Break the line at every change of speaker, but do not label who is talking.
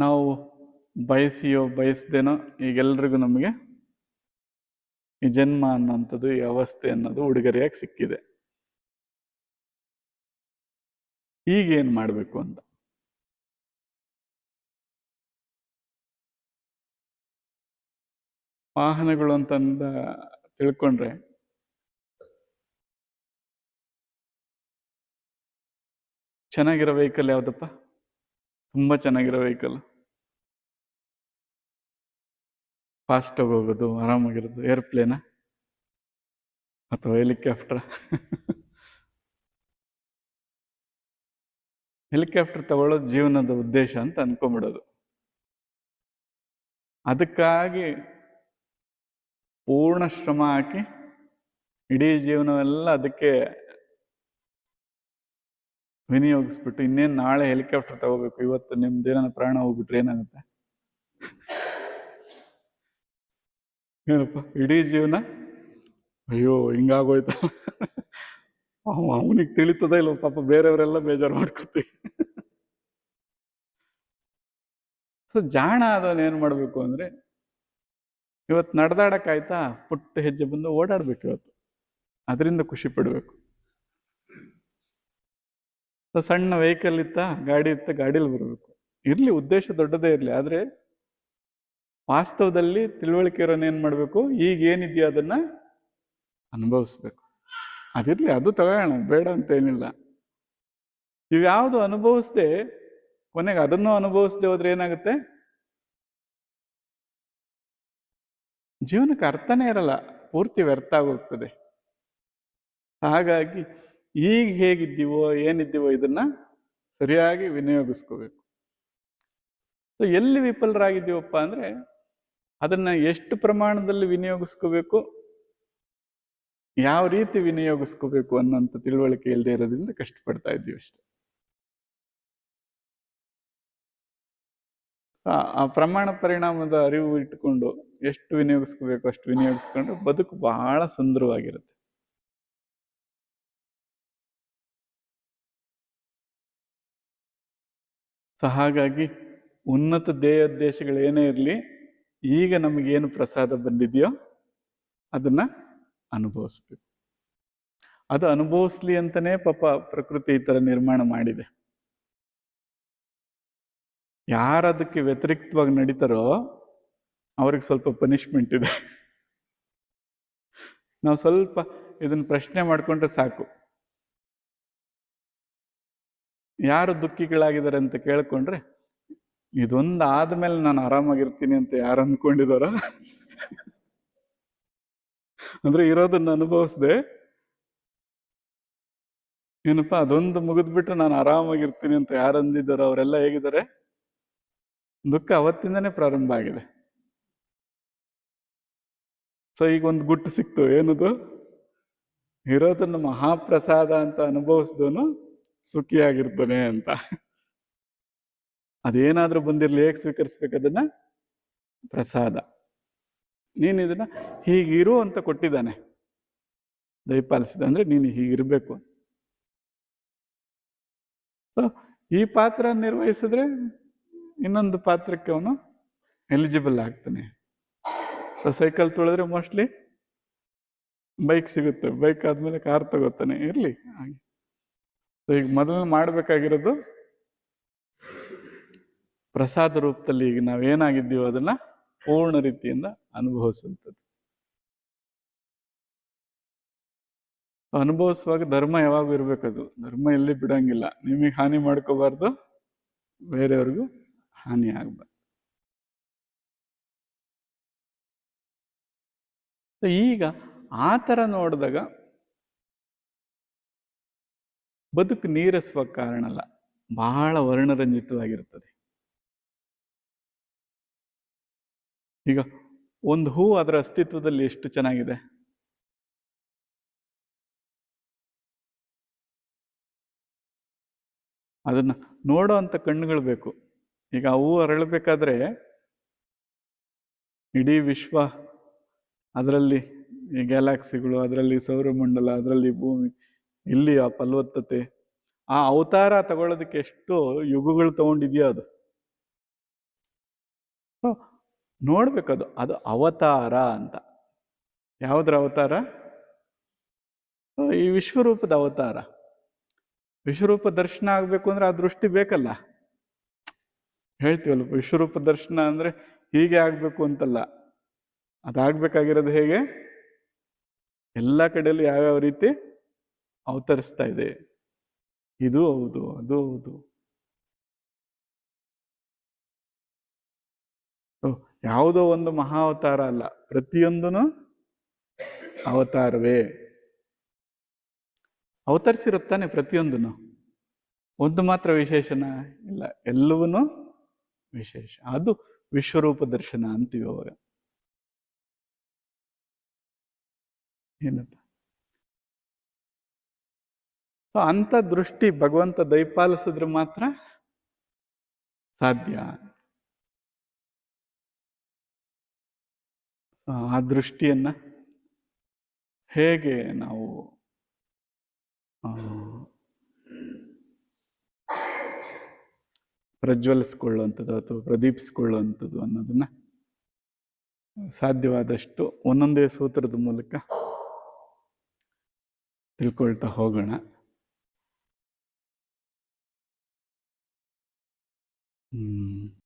ನಾವು ಬಯಸಿಯೋ ಬಯಸ್ದೇನೋ ಈಗೆಲ್ರಿಗೂ ನಮಗೆ ಈ ಜನ್ಮ ಅನ್ನೋಂಥದ್ದು ಈ ಅವಸ್ಥೆ ಅನ್ನೋದು ಉಡುಗೊರೆಯಾಗಿ ಸಿಕ್ಕಿದೆ. ಈಗೇನು ಮಾಡಬೇಕು ಅಂತ. ವಾಹನಗಳು ಅಂತಂದ ತಿಳ್ಕೊಂಡ್ರೆ ಚೆನ್ನಾಗಿರೋ ವೆಹಿಕಲ್ ಯಾವುದಪ್ಪ? ತುಂಬ ಚೆನ್ನಾಗಿರೋ ವೆಹಿಕಲ್, ಫಾಸ್ಟಾಗಿ ಹೋಗೋದು, ಆರಾಮಾಗಿರೋದು, ಏರ್ಪ್ಲೇನ ಅಥವಾ ಹೆಲಿಕಾಪ್ಟರ್? ಹೆಲಿಕಾಪ್ಟರ್ ತಗೊಳ್ಳೋದು ಜೀವನದ ಉದ್ದೇಶ ಅಂತ ಅನ್ಕೊಂಬಿಡೋದು. ಅದಕ್ಕಾಗಿ ಪೂರ್ಣ ಶ್ರಮ ಹಾಕಿ ಇಡೀ ಜೀವನವೆಲ್ಲ ಅದಕ್ಕೆ ವಿನಿಯೋಗಿಸ್ಬಿಟ್ಟು ಇನ್ನೇನು ನಾಳೆ ಹೆಲಿಕಾಪ್ಟರ್ ತಗೋಬೇಕು, ಇವತ್ತು ನಿಮ್ದೇನ ಪ್ರಾಣ ಹೋಗ್ಬಿಟ್ರೆ ಏನಾಗುತ್ತೆ? ಏನಪ್ಪ ಇಡೀ ಜೀವನ ಅಯ್ಯೋ ಹಿಂಗಾಗೋಯ್ತ, ಅವನಿಗೆ ತಿಳಿತದ ಇಲ್ಲ ಪಾಪ, ಬೇರೆಯವರೆಲ್ಲ ಬೇಜಾರು ಮಾಡ್ಕೊತೀವಿ. ಸೊ ಜಾಣ ಆದವನು ಏನು ಮಾಡಬೇಕು ಅಂದರೆ, ಇವತ್ತು ನಡೆದಾಡಕ್ಕಾಯ್ತಾ, ಪುಟ್ಟ ಹೆಜ್ಜೆ ಬಂದು ಓಡಾಡ್ಬೇಕು ಇವತ್ತು, ಅದರಿಂದ ಖುಷಿ ಪಡಬೇಕು. ಸೊ ಸಣ್ಣ ವೆಹಿಕಲ್ ಇತ್ತ, ಗಾಡಿ ಇತ್ತ, ಗಾಡೀಲಿ ಬರಬೇಕು. ಇರಲಿ, ಉದ್ದೇಶ ದೊಡ್ಡದೇ ಇರಲಿ, ಆದರೆ ವಾಸ್ತವದಲ್ಲಿ ತಿಳುವಳಿಕೆ ಇರೋನು ಏನು ಮಾಡಬೇಕು, ಈಗ ಏನಿದೆಯೋ ಅದನ್ನ ಅನುಭವಿಸ್ಬೇಕು. ಅದಿರಲಿ, ಅದು ತಗೋಣ, ಬೇಡ ಅಂತ ಏನಿಲ್ಲ. ಇವ್ಯಾವುದು ಅನುಭವಿಸ್ದೆ ಕೊನೆಗೆ ಅದನ್ನು ಅನುಭವಿಸ್ದೆ ಹೋದ್ರೆ ಏನಾಗುತ್ತೆ? ಜೀವನಕ್ಕೆ ಅರ್ಥನೇ ಇರಲ್ಲ, ಪೂರ್ತಿ ವ್ಯರ್ಥ ಆಗೋಗ್ತದೆ. ಹಾಗಾಗಿ ಈಗ ಹೇಗಿದ್ದೀವೋ ಏನಿದ್ದೀವೋ ಇದನ್ನ ಸರಿಯಾಗಿ ವಿನಿಯೋಗಿಸ್ಕೋಬೇಕು. ಎಲ್ಲಿ ವಿಫಲರಾಗಿದ್ದೀವಪ್ಪ ಅಂದರೆ ಅದನ್ನ ಎಷ್ಟು ಪ್ರಮಾಣದಲ್ಲಿ ವಿನಿಯೋಗಿಸ್ಕೋಬೇಕು, ಯಾವ ರೀತಿ ವಿನಿಯೋಗಿಸ್ಕೋಬೇಕು ಅನ್ನೋಂಥ ತಿಳುವಳಿಕೆ ಇಲ್ಲದೆ ಇರೋದ್ರಿಂದ ಕಷ್ಟಪಡ್ತಾ ಇದ್ದೀವಿ ಅಷ್ಟೆ. ಆ ಪ್ರಮಾಣ ಪರಿಣಾಮದ ಅರಿವು ಇಟ್ಕೊಂಡು ಎಷ್ಟು ವಿನಿಯೋಗಿಸ್ಕೋಬೇಕು ಅಷ್ಟು ವಿನಿಯೋಗಿಸ್ಕೊಂಡು ಬದುಕು ಬಹಳ ಸುಂದರವಾಗಿರುತ್ತೆ. ಸೊ ಹಾಗಾಗಿ ಉನ್ನತ ಧ್ಯೇಯೋದ್ದೇಶಗಳು ಏನೇ ಇರಲಿ, ಈಗ ನಮಗೇನು ಪ್ರಸಾದ ಬಂದಿದೆಯೋ ಅದನ್ನ ಅನುಭವಿಸ್ಬೇಕು. ಅದು ಅನುಭವಿಸ್ಲಿ ಅಂತಲೇ ಪಾಪ ಪ್ರಕೃತಿ ಈ ಥರ ನಿರ್ಮಾಣ ಮಾಡಿದೆ. ಯಾರದಕ್ಕೆ ವ್ಯತಿರಿಕ್ತವಾಗಿ ನಡೀತಾರೋ ಅವ್ರಿಗೆ ಸ್ವಲ್ಪ ಪನಿಷ್ಮೆಂಟ್ ಇದೆ. ನಾವು ಸ್ವಲ್ಪ ಇದನ್ನ ಪ್ರಶ್ನೆ ಮಾಡಿಕೊಂಡ್ರೆ ಸಾಕು. ಯಾರು ದುಃಖಿಗಳಾಗಿದ್ದಾರೆ ಅಂತ ಕೇಳ್ಕೊಂಡ್ರೆ, ಇದೊಂದು ಆದ್ಮೇಲೆ ನಾನು ಆರಾಮಾಗಿರ್ತೀನಿ ಅಂತ ಯಾರು ಅಂದ್ಕೊಂಡಿದಾರ, ಅಂದ್ರೆ ಇರೋದನ್ನ ಅನುಭವಿಸ್ದೆ ಏನಪ್ಪ ಅದೊಂದು ಮುಗಿದ್ಬಿಟ್ಟು ನಾನು ಆರಾಮಾಗಿರ್ತೀನಿ ಅಂತ ಯಾರು ಅಂದಿದ್ದಾರೋ ಅವರೆಲ್ಲ ಹೇಗಿದ್ದಾರೆ? ದುಃಖ ಅವತ್ತಿಂದನೇ ಪ್ರಾರಂಭ ಆಗಿದೆ. ಸೊ ಈಗ ಒಂದು ಗುಟ್ಟು ಸಿಕ್ತು, ಏನದು? ಇರೋದನ್ನು ಮಹಾಪ್ರಸಾದ ಅಂತ ಅನುಭವಿಸ್ದವನು ಸುಖಿಯಾಗಿರ್ತಾನೆ ಅಂತ. ಅದೇನಾದ್ರೂ ಬಂದಿರ್ಲಿ, ಹೇಗೆ ಸ್ವೀಕರಿಸ್ಬೇಕು ಅದನ್ನ? ಪ್ರಸಾದ. ನೀನು ಇದನ್ನ ಹೀಗಿರು ಅಂತ ಕೊಟ್ಟಿದ್ದಾನೆ, ದಯಪಾಲಿಸಿದ, ಅಂದ್ರೆ ನೀನು ಹೀಗಿರ್ಬೇಕು. ಸೊ ಈ ಪಾತ್ರ ನಿರ್ವಹಿಸಿದ್ರೆ ಇನ್ನೊಂದು ಪಾತ್ರಕ್ಕೆ ಅವನು ಎಲಿಜಿಬಲ್ ಆಗ್ತಾನೆ. ಸೊ ಸೈಕಲ್ ತುಳಿದ್ರೆ ಮೋಸ್ಟ್ಲಿ ಬೈಕ್ ಸಿಗುತ್ತೆ, ಬೈಕ್ ಆದ್ಮೇಲೆ ಕಾರ್ ತಗೋತಾನೆ. ಇರ್ಲಿ ಹಾಗೆ. ಸೊ ಈಗ ಮೊದಲು ಮಾಡಬೇಕಾಗಿರೋದು ಪ್ರಸಾದ ರೂಪದಲ್ಲಿ ಈಗ ನಾವೇನಾಗಿದ್ದೀವೋ ಅದನ್ನ ಪೂರ್ಣ ರೀತಿಯಿಂದ ಅನುಭವಿಸುವಂಥದ್ದು. ಅನುಭವಿಸುವಾಗ ಧರ್ಮ ಯಾವಾಗೂ ಇರ್ಬೇಕದು. ಧರ್ಮ ಎಲ್ಲಿ ಬಿಡಂಗಿಲ್ಲ. ನಿಮಗೆ ಹಾನಿ ಮಾಡ್ಕೋಬಾರ್ದು, ಬೇರೆಯವ್ರಿಗೂ ಹಾನಿ ಆಗ್ಬಾರ್ದು. ಈಗ ಆ ಥರ ನೋಡಿದಾಗ ಬದುಕು ನೀರಸುವ ಕಾರಣ ಅಲ್ಲ, ಬಹಳ ವರ್ಣರಂಜಿತವಾಗಿರ್ತದೆ. ಈಗ ಒಂದು ಹೂ ಅದರ ಅಸ್ತಿತ್ವದಲ್ಲಿ ಎಷ್ಟು ಚೆನ್ನಾಗಿದೆ. ಅದನ್ನ ನೋಡೋ ಅಂತ ಕಣ್ಣುಗಳು ಬೇಕು. ಈಗ ಆ ಹೂ ಅರಳಬೇಕಾದ್ರೆ ಇಡೀ ವಿಶ್ವ, ಅದರಲ್ಲಿ ಈ ಗ್ಯಾಲಾಕ್ಸಿಗಳು, ಅದರಲ್ಲಿ ಸೌರಮಂಡಲ, ಅದರಲ್ಲಿ ಭೂಮಿ, ಇಲ್ಲಿ ಆ ಫಲವತ್ತತೆ, ಆ ಅವತಾರ ತಗೊಳ್ಳೋದಕ್ಕೆ ಎಷ್ಟು ಯುಗಗಳು ತಗೊಂಡಿದ್ಯೋ ಅದು. ನೋಡ್ಬೇಕದು, ಅದು ಅವತಾರ ಅಂತ. ಯಾವುದ್ರ ಅವತಾರ? ಈ ವಿಶ್ವರೂಪದ ಅವತಾರ. ವಿಶ್ವರೂಪ ದರ್ಶನ ಆಗ್ಬೇಕು ಅಂದ್ರೆ ಆ ದೃಷ್ಟಿ ಬೇಕಲ್ಲ. ಹೇಳ್ತೀವಲ್ಲ, ವಿಶ್ವರೂಪ ದರ್ಶನ ಅಂದ್ರೆ ಹೀಗೆ ಆಗ್ಬೇಕು ಅಂತಲ್ಲ, ಅದಾಗ್ಬೇಕಾಗಿರೋದು ಹೇಗೆ? ಎಲ್ಲ ಕಡೆಯಲ್ಲೂ ಯಾವ್ಯಾವ ರೀತಿ ಅವತರಿಸ್ತಾ ಇದೆ, ಇದು ಹೌದು ಅದು ಹೌದು. ಯಾವುದೋ ಒಂದು ಮಹಾ ಅವತಾರ ಅಲ್ಲ, ಪ್ರತಿಯೊಂದೂ ಅವತಾರವೇ. ಅವತರಿಸಿರುತ್ತಾನೆ ಪ್ರತಿಯೊಂದನ್ನು, ಒಂದು ಮಾತ್ರ ವಿಶೇಷನ ಇಲ್ಲ, ಎಲ್ಲವೂ ವಿಶೇಷ. ಅದು ವಿಶ್ವರೂಪ ದರ್ಶನ ಅಂತೀವಿ ಅವಾಗ. ಏನಪ್ಪ ಅಂತ ದೃಷ್ಟಿ ಭಗವಂತ ದಯಪಾಲಿಸಿದ್ರೆ ಮಾತ್ರ ಸಾಧ್ಯ. ಆ ದೃಷ್ಟಿಯನ್ನ ಹೇಗೆ ನಾವು ಪ್ರಜ್ವಲಿಸ್ಕೊಳ್ಳುವಂಥದ್ದು ಅಥವಾ ಪ್ರದೀಪಿಸ್ಕೊಳ್ಳುವಂಥದ್ದು ಅನ್ನೋದನ್ನ ಸಾಧ್ಯವಾದಷ್ಟು ಒಂದೊಂದೇ ಸೂತ್ರದ ಮೂಲಕ ತಿಳ್ಕೊಳ್ತಾ ಹೋಗೋಣ.